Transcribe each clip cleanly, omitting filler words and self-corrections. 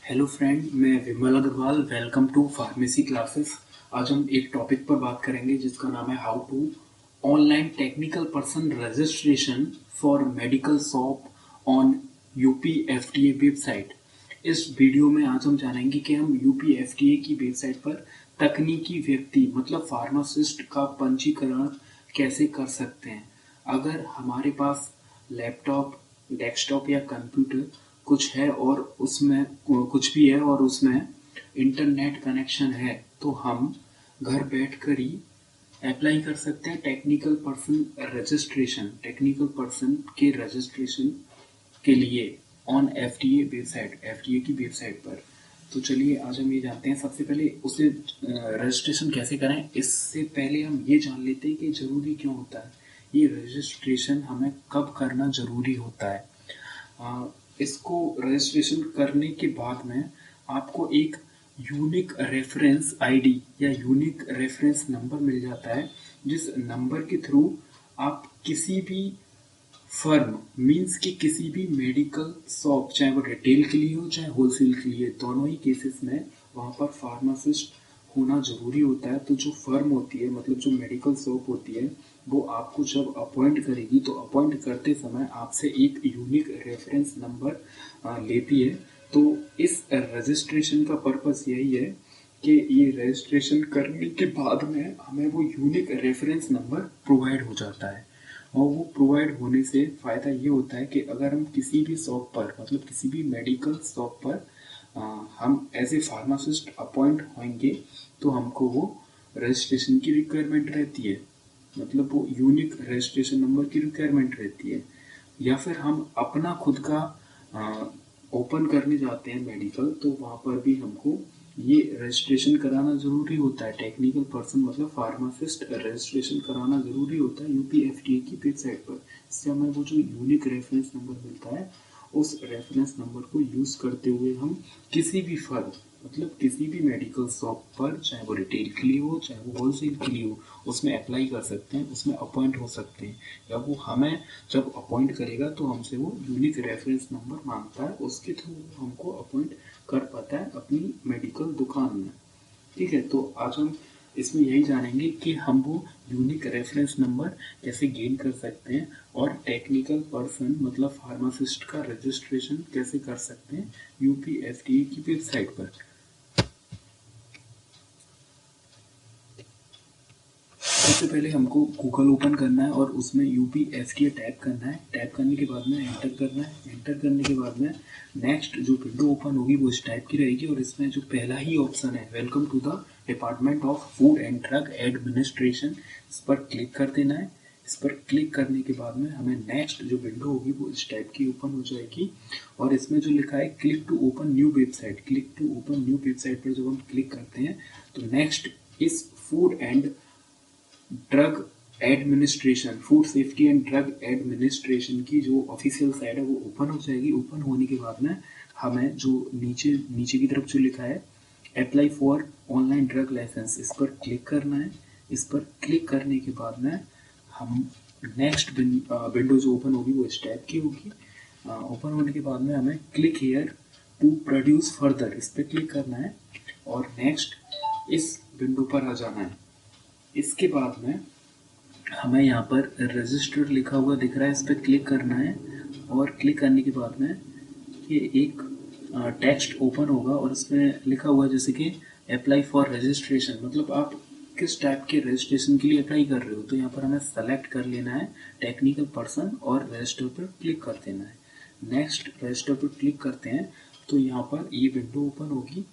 Hello friend, मैं Vimal Agarwal. Welcome to pharmacy classes. आज हम एक टॉपिक पर बात करेंगे जिसका नाम है how to online technical person registration for medical shop on UPFDA website. इस वीडियो में आज हम जानेंगे कि हम यूपीएफडीए की वेबसाइट पर तकनीकी व्यक्ति मतलब फार्मासिस्ट का पंजीकरण कैसे कर सकते हैं। अगर हमारे पास लैपटॉप, डेस्कटॉप या कंप्यूटर कुछ है और उसमें कुछ भी है और उसमें इंटरनेट कनेक्शन है तो हम घर बैठकर ही अप्लाई कर सकते हैं टेक्निकल पर्सन के रजिस्ट्रेशन के लिए ऑन एफडीए वेबसाइट, एफडीए की वेबसाइट पर। तो चलिए आज हम ये जानते हैं। सबसे पहले उसे रजिस्ट्रेशन कैसे करें, इससे पहले हम ये जान लेते हैं कि ज़रूरी क्यों होता है ये रजिस्ट्रेशन, हमें कब करना ज़रूरी होता है। इसको रजिस्ट्रेशन करने के बाद में आपको एक यूनिक रेफरेंस आईडी या यूनिक रेफरेंस नंबर मिल जाता है, जिस नंबर के थ्रू आप किसी भी फर्म मींस कि किसी भी मेडिकल शॉप, चाहे वो रिटेल के लिए हो चाहे होलसेल के लिए, दोनों ही केसेस में वहाँ पर फार्मासिस्ट होना जरूरी होता है। तो जो फर्म होती है मतलब जो मेडिकल शॉप होती है वो आपको जब अपॉइंट करेगी तो अपॉइंट करते समय आपसे एक यूनिक रेफरेंस नंबर लेती है। तो इस रजिस्ट्रेशन का पर्पस यही है कि ये रजिस्ट्रेशन करने के बाद में हमें वो यूनिक रेफरेंस नंबर प्रोवाइड हो जाता है। और वो प्रोवाइड होने से फ़ायदा ये होता है कि अगर हम किसी भी शॉप पर मतलब किसी भी मेडिकल शॉप पर हम एज ए फार्मासिस्ट अपॉइंट होंगे तो हमको वो रजिस्ट्रेशन की रिक्वायरमेंट रहती है, मतलब वो यूनिक रजिस्ट्रेशन नंबर की रिक्वायरमेंट रहती है। या फिर हम अपना खुद का ओपन करने जाते हैं मेडिकल, तो वहाँ पर भी हमको ये रजिस्ट्रेशन कराना ज़रूरी होता है। टेक्निकल पर्सन मतलब फार्मासिस्ट रजिस्ट्रेशन कराना ज़रूरी होता है यूपीएफडीए की वेबसाइट पर। इससे हमें वो जो यूनिक रेफरेंस नंबर मिलता है उस रेफरेंस नंबर को यूज़ करते हुए हम किसी भी फर्म मतलब किसी भी मेडिकल शॉप पर, चाहे वो रिटेल के लिए हो चाहे वो होलसेल के लिए हो, उसमें अप्लाई कर सकते हैं, उसमें अपॉइंट हो सकते हैं। या वो हमें जब अपॉइंट करेगा तो हमसे वो यूनिक रेफरेंस नंबर मांगता है, उसके थ्रू हमको अपॉइंट कर पाता है अपनी मेडिकल दुकान में। ठीक है, तो आज हम इसमें यही जानेंगे कि हम वो यूनिक रेफरेंस नंबर कैसे गेन कर सकते हैं और टेक्निकल पर्सन मतलब फार्मासिस्ट का रजिस्ट्रेशन कैसे कर सकते हैं यूपीएफडीए की वेबसाइट पर। सबसे पहले हमको गूगल ओपन करना है और उसमें यूपीएफडीए टाइप करना है। टाइप करने के बाद में एंटर करना है। एंटर करने के बाद में नेक्स्ट जो विंडो ओपन होगी वो इस टाइप की रहेगी और इसमें जो पहला ही ऑप्शन है welcome to the department of food and drug administration, इस पर क्लिक कर देना है। इस पर क्लिक करने के बाद में हमें नेक्स्ट जो विंडो होगी वो इस टाइप की ओपन हो जाएगी और इसमें जो लिखा है click to open new website, click to open new website पर जब हम क्लिक करते हैं तो नेक्स्ट इस food and drug administration, food safety and drug administration की जो ऑफिशियल साइट है वो ओपन हो जाएगी। ओपन होने के बाद में हमें जो नीचे नीचे की तरफ जो लिखा है apply for online drug licence, इस पर क्लिक करना है। इस पर क्लिक करने के बाद में हम नेक्स्ट विंडो जो ओपन होगी वो इस टाइप की होगी। ओपन होने के बाद में हमें click here to produce further, इस पर क्लिक करना है और नेक्स्ट इस विंडो पर आ जाना है। इसके बाद में हमें यहाँ पर रजिस्टर लिखा हुआ दिख रहा है, इस पर क्लिक करना है और क्लिक करने के बाद में ये एक टेक्स्ट ओपन होगा और इसमें लिखा हुआ जैसे कि अप्लाई फॉर रजिस्ट्रेशन, मतलब आप किस टाइप के रजिस्ट्रेशन के लिए अप्लाई कर रहे हो। तो यहाँ पर हमें सेलेक्ट कर लेना है टेक्निकल पर्सन और रजिस्टर पर क्लिक कर देना है। नेक्स्ट रजिस्टर पर क्लिक करते हैं तो यहाँ पर ये विंडो ओपन होगी।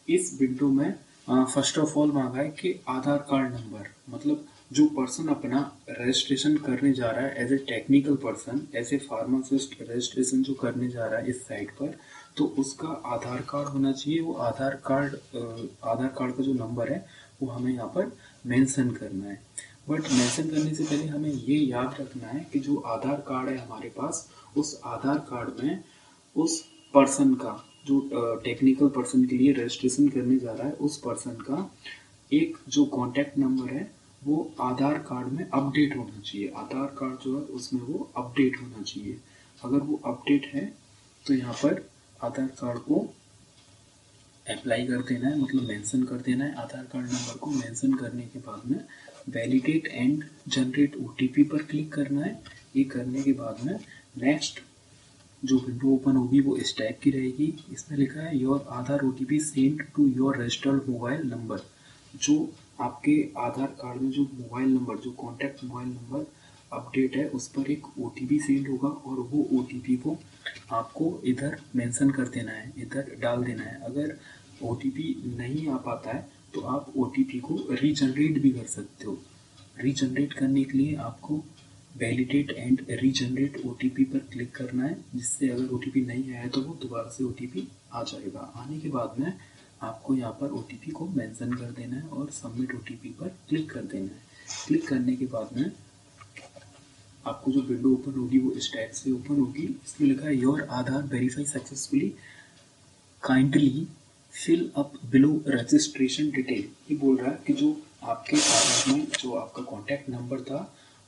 इस विंडो में फर्स्ट ऑफ ऑल मांगा है कि आधार कार्ड नंबर, मतलब जो पर्सन अपना रजिस्ट्रेशन करने जा रहा है as a technical person, as a pharmacist registration जो करने जा रहा है इस साइट पर, तो उसका आधार कार्ड होना चाहिए। वो आधार कार्ड का जो नंबर है वो हमें यहाँ पर मेंशन करना है। बट मेंशन करने से पहले हमें ये याद रखना है कि जो आधार कार्ड है हमारे पास, उस आधार कार्ड में उस पर्सन का जो टेक्निकल पर्सन के लिए रजिस्ट्रेशन करने जा रहा है उस पर्सन का एक जो कॉन्टैक्ट नंबर है वो आधार कार्ड में अपडेट होना चाहिए। आधार कार्ड जो है उसमें वो अपडेट होना चाहिए। अगर वो अपडेट है तो यहाँ पर आधार कार्ड को अप्लाई कर देना है, मतलब मेंशन कर देना है आधार कार्ड नंबर को। मेंशन करने के बाद में वैलिडेट एंड जनरेट ओटीपी पर क्लिक करना है। ये करने के बाद में नेक्स्ट जो विंडो ओपन होगी वो इस टाइप की रहेगी। इसमें लिखा है your Aadhaar OTP send to your registered mobile number. जो आपके आधार कार्ड में जो मोबाइल नंबर, जो कॉन्टैक्ट मोबाइल नंबर अपडेट है, उस पर एक ओटीपी सेंड होगा और वो ओटीपी को आपको इधर मेंशन कर देना है, इधर डाल देना है। अगर ओटीपी नहीं आ पाता है तो आप ओटीपी को रीजनरेट भी कर सकते हो। रीजनरेट करने के लिए आपको वैलिडेट एंड रीजनरेट ओटीपी पर क्लिक करना है, जिससे अगर ओटीपी नहीं आया तो वो दोबारा से ओटीपी आ जाएगा। आने के बाद में आपको यहाँ पर ओटीपी को मेंशन कर देना है और सबमिट ओटीपी पर क्लिक कर देना है। क्लिक करने के बाद में आपको जो विंडो ओपन होगी वो इस टाइप से ओपन होगी। इसमें लिखा है your Aadhaar verify successfully, kindly fill up below registration detail. ये बोल रहा है कि जो आपके आधार में जो आपका कॉन्टैक्ट नंबर था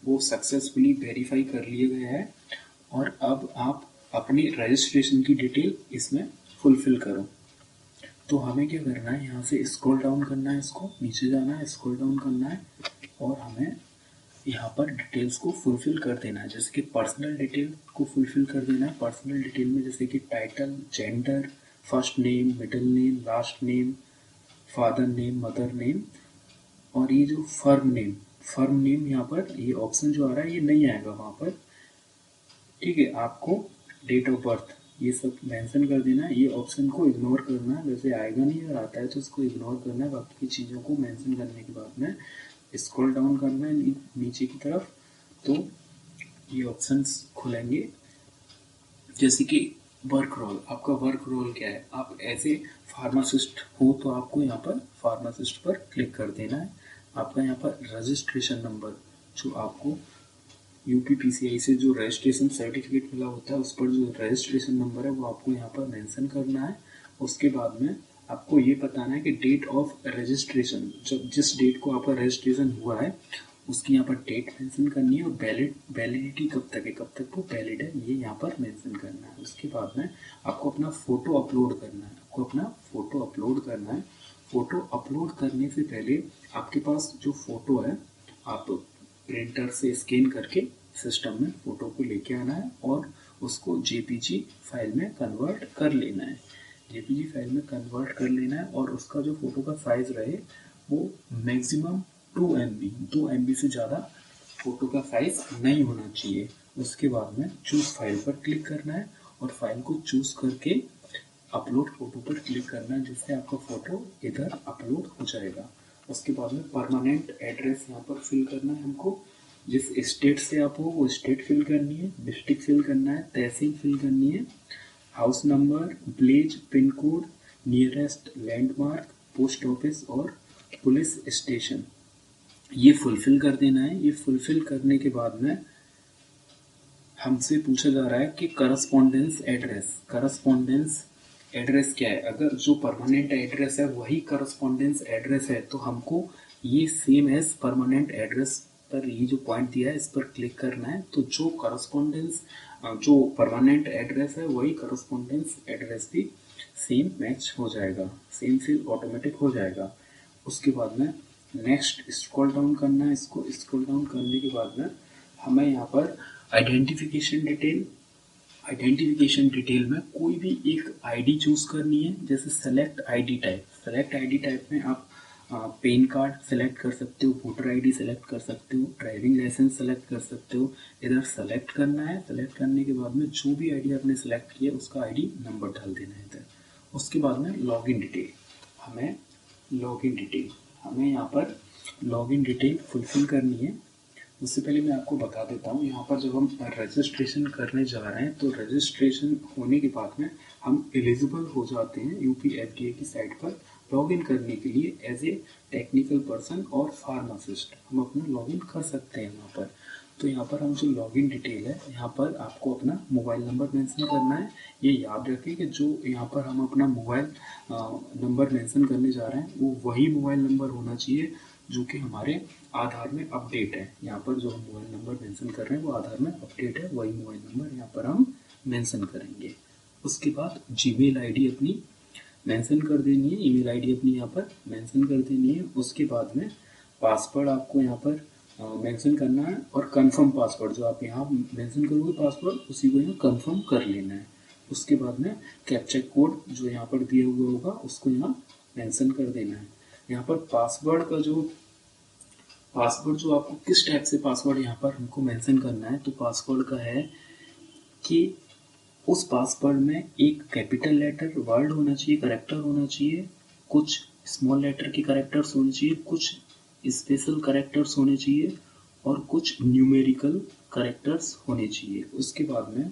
वो सक्सेसफुली वेरीफाई कर लिया गया है और अब आप अपनी रजिस्ट्रेशन की डिटेल इसमें फुलफिल करो। तो हमें क्या करना है, यहाँ से स्क्रॉल डाउन करना है, इसको नीचे जाना है, स्क्रॉल डाउन करना है और हमें यहाँ पर डिटेल्स को फुलफिल कर देना है। जैसे कि पर्सनल डिटेल को फुलफिल कर देना है। पर्सनल डिटेल में जैसे कि title, gender, first name, middle name, last name, father name, mother name, और ये जो फर्म नेम यहाँ पर ये ऑप्शन जो आ रहा है ये नहीं आएगा वहाँ पर। ठीक है, आपको डेट ऑफ बर्थ ये सब मेंशन कर देना है। ये ऑप्शन को इग्नोर करना है, वैसे आएगा नहीं, अगर आता है तो उसको इग्नोर करना है। बाकी की चीज़ों को मेंशन करने के बाद में स्क्रॉल डाउन करना है नीचे की तरफ, तो ये ऑप्शंस खुलेंगे। जैसे कि वर्क रोल, आपका वर्क रोल क्या है, आप ऐसे फार्मासिस्ट हो तो आपको यहाँ पर फार्मासिस्ट पर क्लिक कर देना है। आपका यहाँ पर रजिस्ट्रेशन नंबर, जो आपको यूपीपीसीआई से जो रजिस्ट्रेशन सर्टिफिकेट मिला होता है उस पर जो रजिस्ट्रेशन नंबर है वो आपको यहाँ पर मेंशन करना है। उसके बाद में आपको ये बताना है कि डेट ऑफ रजिस्ट्रेशन, जब जिस डेट को आपका रजिस्ट्रेशन हुआ है उसकी यहाँ पर डेट मेंशन करनी है और वैलिडिटी कब तक है, कब तक वो वैलिड है, ये यहाँ पर मेंशन करना है। उसके बाद में आपको अपना फ़ोटो अपलोड करना है। फ़ोटो अपलोड करने से पहले आपके पास जो फ़ोटो है आप प्रिंटर से स्कैन करके सिस्टम में फ़ोटो को लेके आना है और उसको जेपीजी फाइल में कन्वर्ट कर लेना है। और उसका जो फ़ोटो का साइज़ रहे वो मैक्सिमम 2 MB से ज़्यादा फ़ोटो का साइज़ नहीं होना चाहिए। उसके बाद में चूज़ फाइल पर क्लिक करना है और फाइल को चूज़ करके अपलोड फ़ोटो पर क्लिक करना है, जिससे आपका फ़ोटो इधर अपलोड हो जाएगा। उसके बाद में परमानेंट एड्रेस यहाँ पर फिल करना है हमको। जिस स्टेट से आप हो वो स्टेट फिल करनी है, डिस्ट्रिक्ट फिल करना है, तहसील फिल करनी है, house number, village, pin code, nearest landmark, post office और पुलिस स्टेशन, ये फुलफिल कर देना है। ये फुलफिल करने के बाद में हमसे पूछा जा रहा है कि करस्पॉन्डेंस एड्रेस क्या है। अगर जो परमानेंट एड्रेस है वही करस्पॉन्डेंस एड्रेस है तो हमको ये सेम एज परमानेंट एड्रेस पर ये जो पॉइंट दिया है इस पर क्लिक करना है। तो जो परमानेंट एड्रेस है वही करस्पॉन्डेंस एड्रेस भी सेम मैच हो जाएगा, सेम फिल ऑटोमेटिक हो जाएगा। उसके बाद में नेक्स्ट स्क्रॉल डाउन करना है। इसको स्क्रॉल डाउन करने के बाद में हमें यहाँ पर आइडेंटिफिकेशन डिटेल में कोई भी एक आईडी चूज करनी है। जैसे सेलेक्ट आईडी टाइप में आप पेन कार्ड सेलेक्ट कर सकते हो, वोटर आईडी सेलेक्ट कर सकते हो, ड्राइविंग लाइसेंस सेलेक्ट कर सकते हो। इधर सेलेक्ट करना है। सेलेक्ट करने के बाद में जो भी आईडी आपने सेलेक्ट किया उसका आईडी नंबर डाल देना है इधर। उसके बाद में लॉगिन डिटेल, हमें यहाँ पर लॉगिन डिटेल फुलफिल करनी है। उससे पहले मैं आपको बता देता हूँ, यहाँ पर जब हम रजिस्ट्रेशन करने जा रहे हैं तो रजिस्ट्रेशन होने के बाद में हम एलिजिबल हो जाते हैं यूपीएफडीए की साइट पर लॉगिन करने के लिए एज ए टेक्निकल पर्सन और फार्मासिस्ट हम अपना लॉगिन कर सकते हैं यहाँ पर। तो यहाँ पर हम जो लॉगिन डिटेल है यहाँ पर आपको अपना मोबाइल नंबर मेंशन करना है। ये याद रखें कि जो यहाँ पर हम अपना मोबाइल नंबर मेंशन करने जा रहे हैं वो वही मोबाइल नंबर होना चाहिए जो कि हमारे आधार में अपडेट है। यहाँ पर जो हम मोबाइल नंबर मेंशन कर रहे हैं वो आधार में अपडेट है, वही मोबाइल नंबर यहाँ पर हम मेंशन करेंगे। उसके बाद जीमेल आईडी अपनी मेंशन कर देनी है, ईमेल आईडी अपनी यहाँ पर मेंशन कर देनी है। उसके बाद में पासवर्ड आपको यहाँ पर मेंशन करना है और कंफर्म पासवर्ड जो आप यहाँ मेंशन करोगे पासवर्ड उसी को यहाँ कंफर्म कर लेना है। उसके बाद में कैप्चा कोड जो यहाँ पर दिया हुआ होगा उसको यहाँ मेंशन कर देना है। यहाँ पर पासवर्ड जो आपको किस टाइप से पासवर्ड यहाँ पर हमको मेंशन करना है, तो पासवर्ड का है कि उस पासवर्ड में एक कैपिटल लेटर वर्ड होना चाहिए, करेक्टर होना चाहिए, कुछ स्मॉल लेटर के करेक्टर्स होने चाहिए, कुछ स्पेशल करेक्टर्स होने चाहिए और कुछ न्यूमेरिकल करेक्टर्स होने चाहिए। उसके बाद में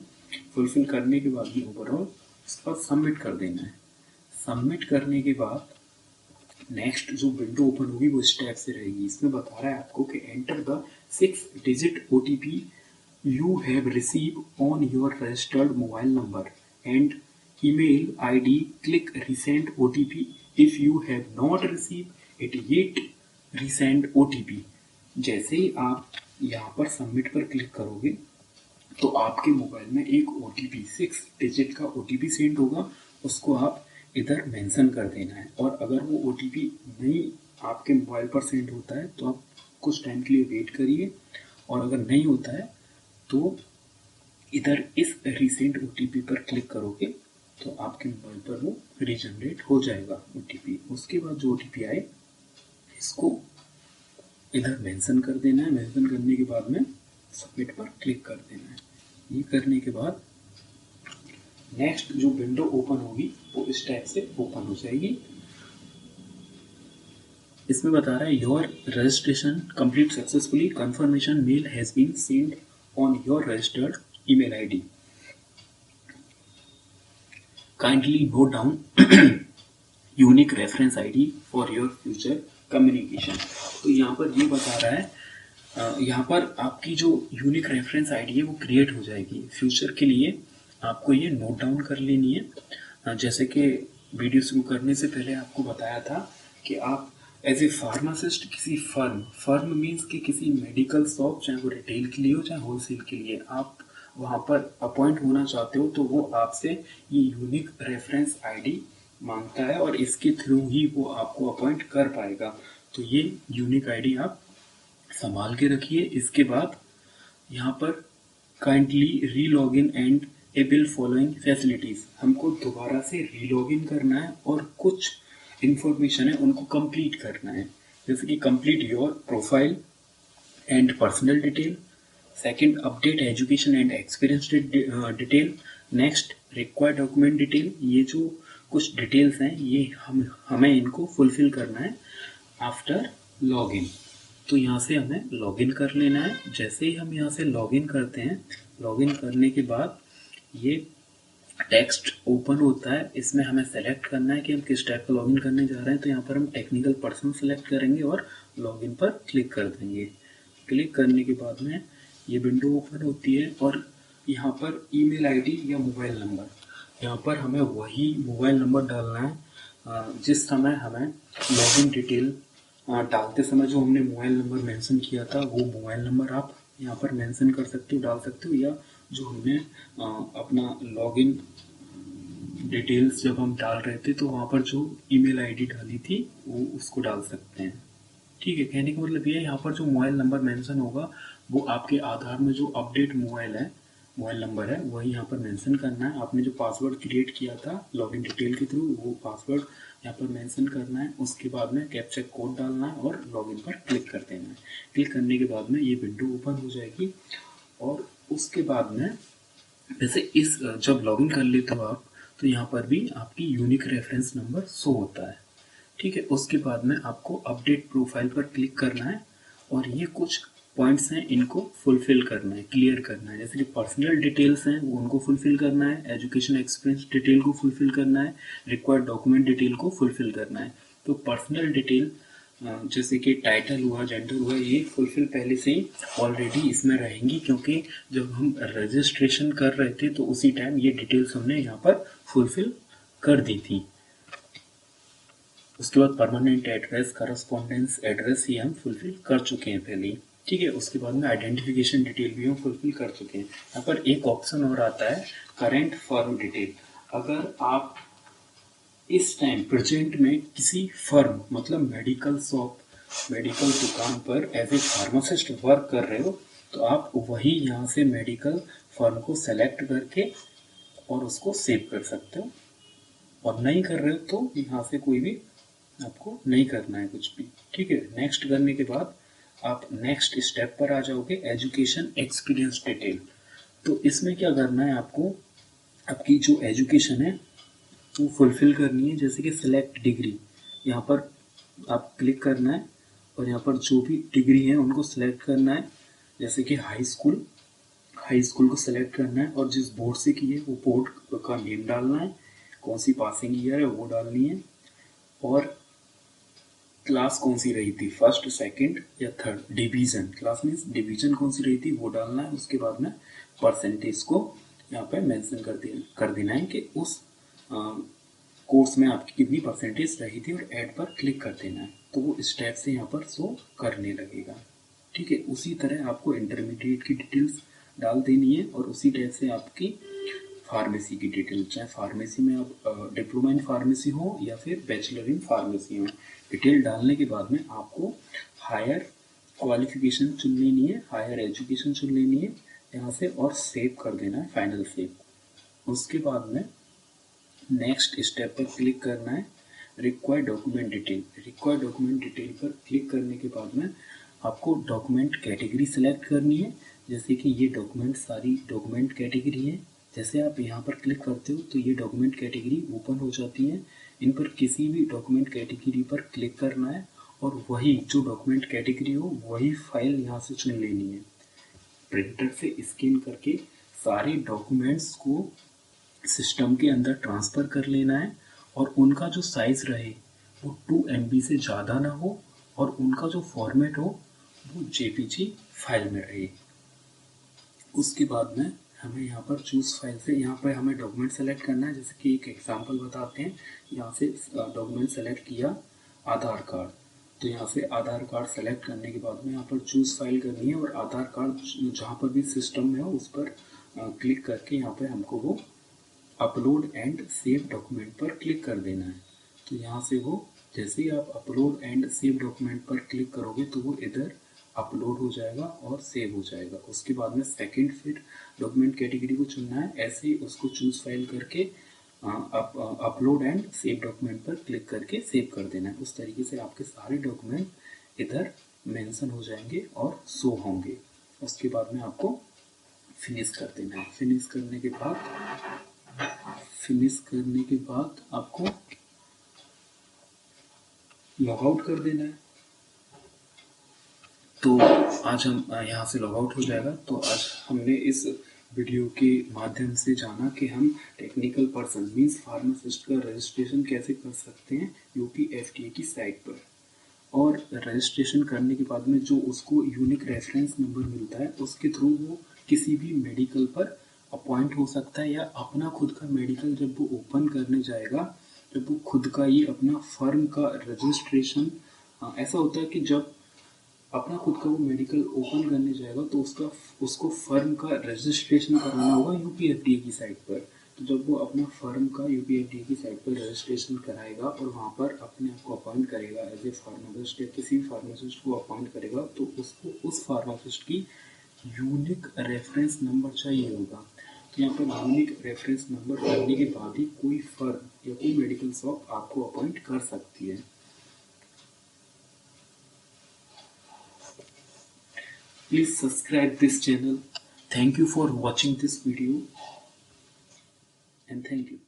फुलफिल करने के बाद में ओवरऑल उसके बाद सबमिट कर देना है। सबमिट करने के बाद नेक्स्ट जो विंडो ओपन होगी वो इस टाइप से रहेगी। इसमें बता रहा है आपको कि enter the 6 digit OTP you have received on your registered mobile number and email ID. Click resend OTP if you have not received it yet. resend OTP। जैसे ही आप यहाँ पर सबमिट पर क्लिक करोगे तो आपके मोबाइल में एक OTP 6 डिजिट का OTP सेंड होगा, उसको आप इधर मेंशन कर देना है। और अगर वो OTP नहीं आपके मोबाइल पर सेंड होता है तो आप कुछ टाइम के लिए वेट करिए, और अगर नहीं होता है तो इधर इस रीसेंट OTP पर क्लिक करोगे तो आपके मोबाइल पर वो रीजनरेट हो जाएगा OTP। उसके बाद जो OTP आए इसको इधर मेंशन कर देना है। मेंशन करने के बाद में सबमिट पर क्लिक कर देना है। ये करने के बाद नेक्स्ट जो विंडो ओपन होगी वो इस टाइप से ओपन हो जाएगी। इसमें बता रहा है your registration complete successfully, confirmation mail has been send on your registered email ID. Kindly note down unique reference ID for your future communication। तो यहाँ पर ये बता रहा है यहाँ पर आपकी जो यूनिक रेफरेंस आईडी है वो क्रिएट हो जाएगी। फ्यूचर के लिए आपको ये नोट डाउन कर लेनी है। जैसे कि वीडियो शुरू करने से पहले आपको बताया था कि आप एज ए फार्मासिस्ट किसी फर्म मीन्स कि किसी मेडिकल शॉप, चाहे वो रिटेल के लिए हो चाहे होलसेल के लिए, आप वहाँ पर अपॉइंट होना चाहते हो तो वो आपसे ये यूनिक रेफरेंस आईडी मांगता है और इसके थ्रू ही वो आपको अपॉइंट कर पाएगा। तो ये यूनिक आईडी आप संभाल के रखिए। इसके बाद यहाँ पर काइंडली री log in and able following facilities, हमको दोबारा से री लॉग इन करना है और कुछ इंफॉर्मेशन है उनको कंप्लीट करना है। जैसे कि complete your profile and personal detail, second update education and experience detail, next required document detail. ये जो कुछ डिटेल्स हैं ये हमें इनको फुलफिल करना है आफ्टर लॉगिन। तो यहाँ से हमें लॉगिन कर लेना है। जैसे ही हम यहाँ से लॉगिन करते हैं, लॉगिन करने के बाद ये टेक्स्ट ओपन होता है। इसमें हमें सेलेक्ट करना है कि हम किस टाइप का लॉगिन करने जा रहे हैं। तो यहाँ पर हम टेक्निकल पर्सन सेलेक्ट करेंगे और लॉगिन पर क्लिक कर देंगे। क्लिक करने के बाद में ये विंडो ओपन होती है और यहाँ पर ईमेल आईडी या मोबाइल नंबर, यहाँ पर हमें वही मोबाइल नंबर डालना है जिस समय हमें लॉगिन डिटेल डालते समय जो हमने मोबाइल नंबर मेंशन किया था वो मोबाइल नंबर आप यहाँ पर मेंशन कर सकते हो, डाल सकते हो, या जो हमने अपना लॉगिन डिटेल्स जब हम डाल रहे थे तो वहाँ पर जो ईमेल आईडी डाली थी वो उसको डाल सकते हैं। ठीक है, कहने का मतलब ये है यहाँ पर जो मोबाइल नंबर मेंशन होगा वो आपके आधार में जो अपडेट मोबाइल नंबर है वही यहाँ पर मेंशन करना है। आपने जो पासवर्ड क्रिएट किया था लॉगिन डिटेल के थ्रू वो पासवर्ड यहाँ पर मेंशन करना है। उसके बाद में कैप्चा कोड डालना है और लॉगिन पर क्लिक कर देना है। क्लिक करने के बाद में ये विंडो ओपन हो जाएगी और उसके बाद में जैसे इस जब लॉगिन कर लेते हो आप तो यहाँ पर भी आपकी यूनिक रेफरेंस नंबर शो होता है। ठीक है, उसके बाद में आपको अपडेट प्रोफाइल पर क्लिक करना है और ये कुछ पॉइंट्स हैं इनको फुलफिल करना है, क्लियर करना है। जैसे कि पर्सनल डिटेल्स हैं वो उनको फुलफिल करना है, एजुकेशन एक्सपीरियंस डिटेल को फुलफिल करना है, रिक्वायर्ड डॉक्यूमेंट डिटेल को फुलफिल करना है। तो पर्सनल डिटेल जैसे कि टाइटल हुआ, जेंडर हुआ, ये फुलफिल पहले से ही ऑलरेडी इसमें रहेंगी क्योंकि जब हम रजिस्ट्रेशन कर रहे थे तो उसी टाइम ये डिटेल्स हमने यहाँ पर फुलफिल कर दी थी। उसके बाद परमानेंट एड्रेस, करस्पॉन्डेंस एड्रेस ही हम फुलफिल कर चुके हैं पहले ही। ठीक है, उसके बाद में आइडेंटिफिकेशन डिटेल भी हम फुलफिल कर चुके हैं। यहाँ पर एक ऑप्शन और आता है करेंट फर्म डिटेल। अगर आप इस टाइम प्रेजेंट में किसी फर्म मतलब मेडिकल शॉप, मेडिकल दुकान पर एज ए फार्मासिस्ट वर्क कर रहे हो तो आप वही यहाँ से मेडिकल फर्म को सेलेक्ट करके और उसको सेव कर सकते हो। और नहीं कर रहे हो तो यहाँ से कोई भी आपको नहीं करना है कुछ भी। ठीक है, नेक्स्ट करने के बाद आप नेक्स्ट स्टेप पर आ जाओगे, एजुकेशन एक्सपीरियंस डिटेल। तो इसमें क्या करना है आपको, आपकी जो एजुकेशन है वो फुलफिल करनी है। जैसे कि सिलेक्ट डिग्री, यहाँ पर आप क्लिक करना है और यहाँ पर जो भी डिग्री है उनको सिलेक्ट करना है। जैसे कि हाई स्कूल को सिलेक्ट करना है और जिस बोर्ड से की है वो बोर्ड का नेम डालना है, कौन सी पासिंग ईयर है वो डालनी है, और क्लास कौन सी रही थी, फर्स्ट सेकंड या third, division, class means division कौन सी रही थी वो डालना है। उसके बाद में परसेंटेज को यहाँ पे मेंशन कर देना है कि उस कोर्स में आपकी कितनी परसेंटेज रही थी और ऐड पर क्लिक कर देना है, तो वो स्टेप से यहाँ पर शो करने लगेगा। ठीक है, उसी तरह आपको इंटरमीडिएट की डिटेल्स डाल देनी है और उसी टाइप से आपकी फार्मेसी की डिटेल, चाहे फार्मेसी में आप डिप्लोमा इन फार्मेसी हो या फिर बैचलर इन फार्मेसी हो, डिटेल डालने के बाद में आपको हायर क्वालिफिकेशन चुन लेनी है, हायर एजुकेशन चुन लेनी है यहाँ से और सेव कर देना है, फाइनल सेव। उसके बाद में नेक्स्ट स्टेप पर क्लिक करना है, required document detail. Required document detail पर क्लिक करने के बाद में आपको डॉक्यूमेंट कैटेगरी सेलेक्ट करनी है। जैसे कि ये डॉक्यूमेंट सारी डॉक्यूमेंट कैटेगरी है, जैसे आप यहाँ पर क्लिक करते हो तो ये डॉक्यूमेंट कैटेगरी ओपन हो जाती है। इन पर किसी भी डॉक्यूमेंट कैटेगरी पर क्लिक करना है और वही जो डॉक्यूमेंट कैटेगरी हो वही फाइल यहाँ से चुन लेनी है। प्रिंटर से स्कैन करके सारे डॉक्यूमेंट्स को सिस्टम के अंदर ट्रांसफ़र कर लेना है और उनका जो साइज़ रहे वो 2 MB से ज़्यादा ना हो और उनका जो फॉर्मेट हो वो JPG फाइल में रहे। उसके बाद में हमें यहाँ पर चूज़ फाइल से यहाँ पर हमें डॉक्यूमेंट सेलेक्ट करना है। जैसे कि एक एग्जांपल बताते हैं, यहाँ से डॉक्यूमेंट सेलेक्ट किया आधार कार्ड, तो यहाँ से आधार कार्ड सेलेक्ट करने के बाद में यहाँ पर चूज़ फाइल करनी है और आधार कार्ड जहाँ पर भी सिस्टम में हो उस पर क्लिक करके यहाँ पर हमको वो अपलोड एंड सेव डॉक्यूमेंट पर क्लिक कर देना है। तो यहाँ से वो जैसे ही आप अपलोड एंड सेव डॉक्यूमेंट पर क्लिक करोगे तो वो इधर अपलोड हो जाएगा और सेव हो जाएगा। उसके बाद में सेकंड फिर डॉक्यूमेंट कैटेगरी को चुनना है, ऐसे ही उसको चूज फाइल करके अपलोड एंड सेव डॉक्यूमेंट पर क्लिक करके सेव कर देना है। उस तरीके से आपके सारे डॉक्यूमेंट इधर मेंशन हो जाएंगे और शो होंगे। उसके बाद में आपको फिनिश कर देना है। फिनिश करने के बाद आपको लॉग आउट कर देना है। तो आज हम यहाँ से लॉग आउट हो जाएगा। तो आज हमने इस वीडियो के माध्यम से जाना कि हम टेक्निकल पर्सन मीन्स फार्मासिस्ट का रजिस्ट्रेशन कैसे कर सकते हैं यूपी FDA की साइट पर, और रजिस्ट्रेशन करने के बाद में जो उसको यूनिक रेफरेंस नंबर मिलता है उसके थ्रू वो किसी भी मेडिकल पर अपॉइंट हो सकता है या अपना खुद का मेडिकल जब वो ओपन करने जाएगा, जब वो खुद का ये अपना फर्म का रजिस्ट्रेशन, ऐसा होता है कि जब अपना खुद का वो मेडिकल ओपन करने जाएगा तो उसको फर्म का रजिस्ट्रेशन कराना होगा यूपी FDA की साइट पर। तो जब वो अपना फर्म का यूपी FDA की साइट पर रजिस्ट्रेशन कराएगा और वहाँ पर अपने आप को अपॉइंट करेगा एज ए फार्मासिस्ट या किसी भी फार्मासिस्ट को अपॉइंट करेगा, तो उसको उस फार्मासिस्ट की यूनिक रेफरेंस नंबर चाहिए होगा। तो यहाँ पर यूनिक रेफरेंस नंबर करने के बाद ही कोई फर्म या कोई मेडिकल शॉप आपको अपॉइंट कर सकती है। Please subscribe this channel. Thank you for watching this video and thank you.